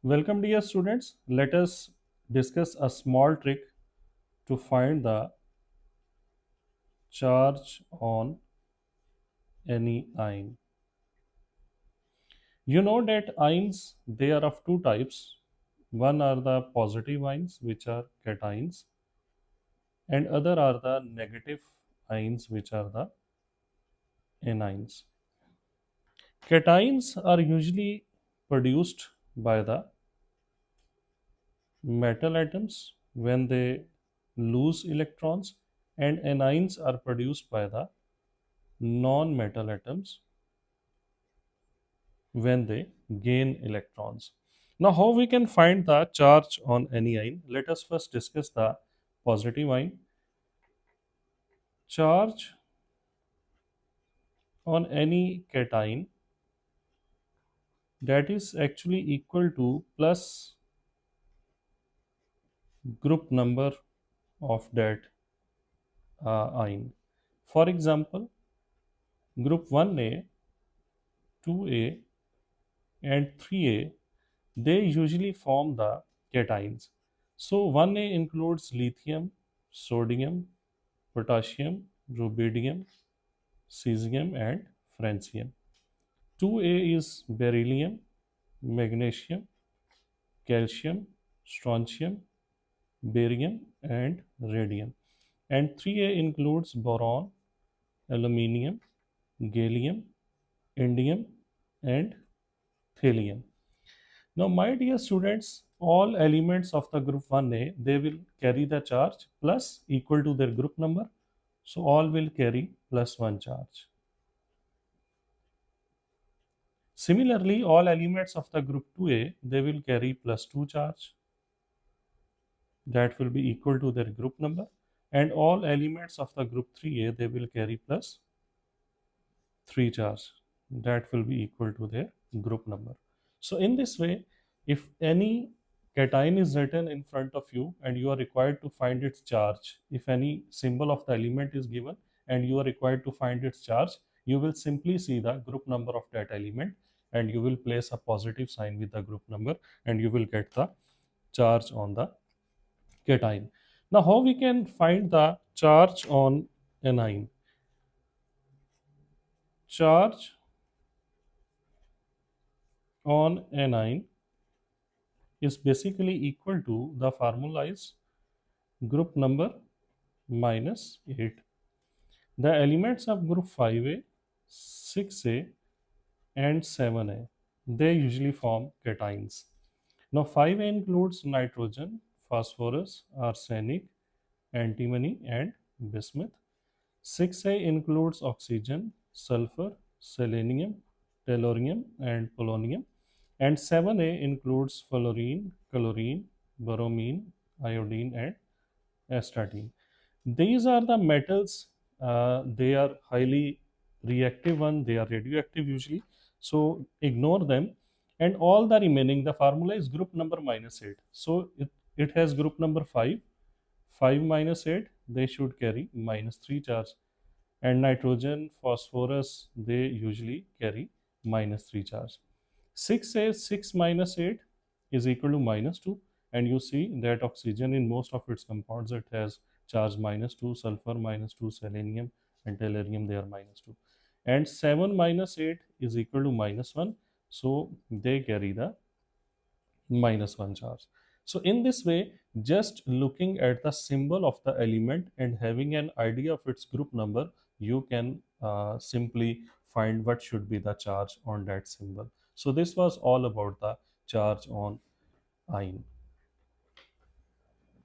Welcome dear students. Let us discuss a small trick to find the charge on any ion. You know that ions they are of two types. One are the positive ions which are cations and other are the negative ions which are the anions. Cations are usually produced by the metal atoms when they lose electrons and anions are produced by the non-metal atoms when they gain electrons. Now, how we can find the charge on any ion? Let us first discuss the positive ion. Charge on any cation that is actually equal to plus group number of that ion. For example, group 1A, 2A, and 3A they usually form the cations. So 1A includes lithium, sodium, potassium, rubidium, cesium, and francium. 2A is beryllium, magnesium, calcium, strontium, barium, and radium. And 3A includes boron, aluminium, gallium, indium, and thallium. Now, my dear students, all elements of the group 1A, they will carry the charge plus equal to their group number. So, all will carry plus 1 charge. Similarly, all elements of the group 2A, they will carry plus 2 charge. That will be equal to their group number. And all elements of the group 3A, they will carry plus 3 charge. That will be equal to their group number. So in this way, if any cation is written in front of you and you are required to find its charge, if any symbol of the element is given and you are required to find its charge, you will simply see the group number of that element and you will place a positive sign with the group number and you will get the charge on the cation. Now, how we can find the charge on anion? Charge on anion is basically equal to the formula is group number minus 8. The elements of group 5A, 6A, and 7A they usually form cations. Now 5A includes nitrogen, phosphorus, arsenic, antimony, and bismuth. 6A includes oxygen, sulfur, selenium, tellurium, and polonium. And 7A includes fluorine, chlorine, bromine, iodine, and astatine. These are the metals. They are highly reactive one. They are radioactive usually. So ignore them. And all the remaining, the formula is group number minus 8. So it has group number 5. 5 minus 8, they should carry minus 3 charge. And nitrogen, phosphorus, they usually carry minus 3 charge. 6 says 6 minus 8 is equal to minus 2, and you see that oxygen in most of its compounds it has charge minus 2, sulfur minus 2, selenium and tellurium they are minus 2, and 7 minus 8 is equal to minus 1, so they carry the minus 1 charge. So in this way, just looking at the symbol of the element and having an idea of its group number, you can simply find what should be the charge on that symbol. So this was all about the charge on ion.